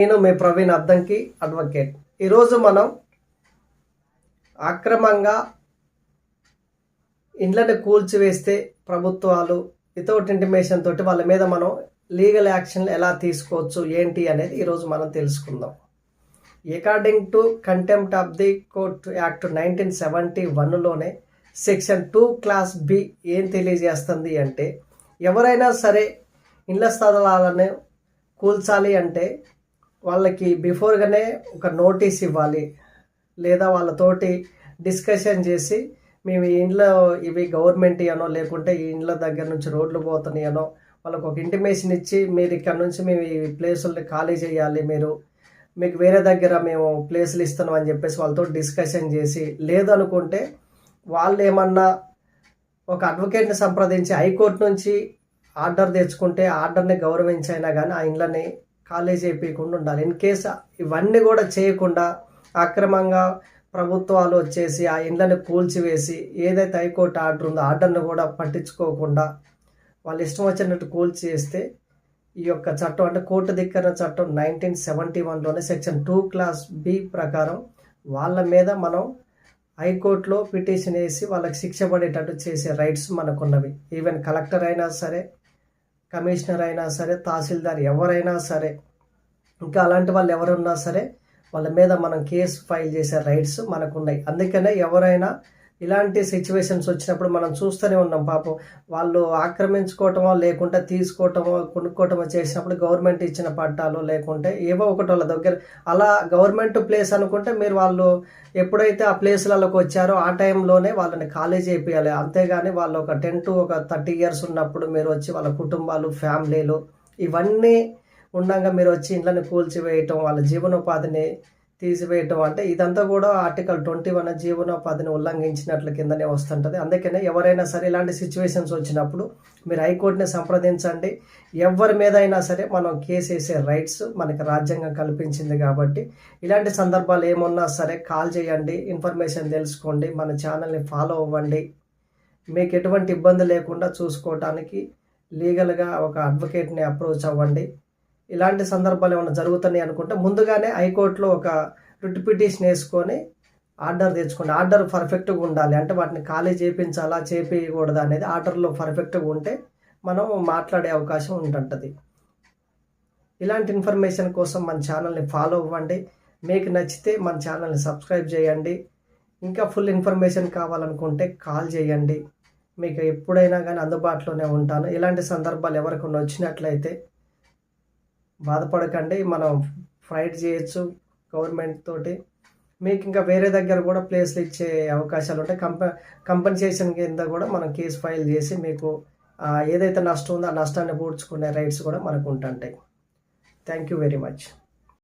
నేను మీ ప్రవీణ్ అద్దంకి అడ్వకేట్. ఈరోజు మనం అక్రమంగా ఇండ్లను కూల్చివేస్తే ప్రభుత్వాలు వితౌట్ ఇంటిమేషన్ తోటి వాళ్ళ మీద మనం లీగల్ యాక్షన్లు ఎలా తీసుకోవచ్చు ఏంటి అనేది ఈరోజు మనం తెలుసుకుందాం. According to contempt of the court act 1971లోనే సెక్షన్ 2 క్లాస్ బి ఏం తెలియజేస్తుంది అంటే, ఎవరైనా సరే ఇళ్ల స్థలాలను కూల్చాలి అంటే వాళ్ళకి బిఫోర్గానే ఒక నోటీస్ ఇవ్వాలి, లేదా వాళ్ళతోటి డిస్కషన్ చేసి మేము ఈ ఇంట్లో ఇవి గవర్నమెంట్ అనో లేకుంటే ఈ ఇండ్ల దగ్గర నుంచి రోడ్లు పోతున్నాయనో వాళ్ళకు ఒక ఇంటిమేషన్ ఇచ్చి మీరు ఇక్కడ నుంచి మేము ఈ ప్లేసుల్ని ఖాళీ చేయాలి, మీకు వేరే దగ్గర మేము ప్లేసులు ఇస్తున్నాం అని చెప్పేసి వాళ్ళతో డిస్కషన్ చేసి, లేదనుకుంటే వాళ్ళు ఏమన్నా ఒక అడ్వకేట్ని సంప్రదించి హైకోర్టు నుంచి ఆర్డర్ తెచ్చుకుంటే ఆర్డర్ని గౌరవించైనా కానీ ఆ ఇండ్లని ఖాళీ చేయకుండా ఉండాలి. ఇన్ కేస్ ఇవన్నీ కూడా చేయకుండా అక్రమంగా ప్రభుత్వాలు వచ్చేసి ఆ ఇండ్లను కూల్చివేసి ఏదైతే హైకోర్టు ఆర్డర్ ఉందో ఆర్డర్ను కూడా పట్టించుకోకుండా వాళ్ళు ఇష్టం వచ్చినట్టు కూల్చేస్తే ఈ యొక్క చట్టం అంటే కోర్టు ధిక్కరణ చట్టం 1971లోనే సెక్షన్ 2 క్లాస్ బి ప్రకారం వాళ్ళ మీద మనం హైకోర్టులో పిటిషన్ వేసి వాళ్ళకి శిక్ష పడేటట్టు చేసే రైట్స్ మనకున్నవి. ఈవెన్ కలెక్టర్ అయినా సరే, కమిషనర్ అయినా సరే, తహసీల్దార్ ఎవరైనా సరే, ఇంకా అలాంటి వాళ్ళు ఎవరున్నా సరే వాళ్ళ మీద మనం కేసు ఫైల్ చేసే రైట్స్ మనకున్నాయి. అందుకనే ఎవరైనా ఇలాంటి సిచ్యువేషన్స్ వచ్చినప్పుడు మనం చూస్తూనే ఉన్నాం. పాపం వాళ్ళు ఆక్రమించుకోవటమో లేకుంటే తీసుకోవటమో కొనుక్కోవటమో చేసినప్పుడు గవర్నమెంట్ ఇచ్చిన పట్టాలు లేకుంటే ఏవో ఒకటి వాళ్ళ దగ్గర అలా గవర్నమెంట్ ప్లేస్ అనుకుంటే మీరు వాళ్ళు ఎప్పుడైతే ఆ ప్లేస్లలోకి వచ్చారో ఆ టైంలోనే వాళ్ళని ఖాళీ చేయాలి. అంతేగాని వాళ్ళు ఒక 10 to 30 years ఉన్నప్పుడు మీరు వచ్చి వాళ్ళ కుటుంబాలు, ఫ్యామిలీలు ఇవన్నీ ఉండగా మీరు వచ్చి ఇండ్లను కూల్చివేయటం, వాళ్ళ జీవనోపాధిని తీసివేయటం అంటే ఇదంతా కూడా ఆర్టికల్ 21 జీవనోపాధిని ఉల్లంఘించినట్ల కిందనే వస్తుంటుంది. అందుకనే ఎవరైనా సరే ఇలాంటి సిచ్యువేషన్స్ వచ్చినప్పుడు మీరు హైకోర్టుని సంప్రదించండి. ఎవరి మీద అయినా సరే మనం కేసు వేసే రైట్స్ మనకి రాజ్యాంగం కల్పించింది కాబట్టి ఇలాంటి సందర్భాలు ఏమున్నా సరే కాల్ చేయండి, ఇన్ఫర్మేషన్ తెలుసుకోండి, మన ఛానల్ని ఫాలో అవ్వండి. మీకు ఎటువంటి ఇబ్బంది లేకుండా చూసుకోవడానికి లీగల్గా ఒక అడ్వకేట్ని అప్రోచ్ అవ్వండి. ఇలాంటి సందర్భాలు ఏమైనా జరుగుతున్నాయి అనుకుంటే ముందుగానే హైకోర్టులో ఒక రిట్ పిటిషన్ వేసుకొని ఆర్డర్ తెచ్చుకోండి. ఆర్డర్ పర్ఫెక్ట్గా ఉండాలి, అంటే వాటిని ఖాళీ చేయించాలా చేయించకూడదా అనేది ఆర్డర్లో పర్ఫెక్ట్గా ఉంటే మనం మాట్లాడే అవకాశం ఉంటుంటుంది. ఇలాంటి ఇన్ఫర్మేషన్ కోసం మన ఛానల్ని ఫాలో అవ్వండి. మీకు నచ్చితే మన ఛానల్ని సబ్స్క్రైబ్ చేయండి. ఇంకా ఫుల్ ఇన్ఫర్మేషన్ కావాలనుకుంటే కాల్ చేయండి. మీకు ఎప్పుడైనా కానీ అందుబాటులోనే ఉంటాను. ఇలాంటి సందర్భాలు ఎవరికైనా వచ్చినట్లయితే బాధపడకండి, మనం ఫైట్ చేయొచ్చు గవర్నమెంట్ తోటి. మీకు ఇంకా వేరే దగ్గర కూడా ప్లేస్లు ఇచ్చే అవకాశాలు ఉంటాయి. కంపెన్సేషన్ కింద కూడా మనం కేసు ఫైల్ చేసి మీకు ఏదైతే నష్టం ఉందో ఆ నష్టాన్ని పూడ్చుకునే రైట్స్ కూడా మనకు ఉంటుంటాయి. Thank you very much.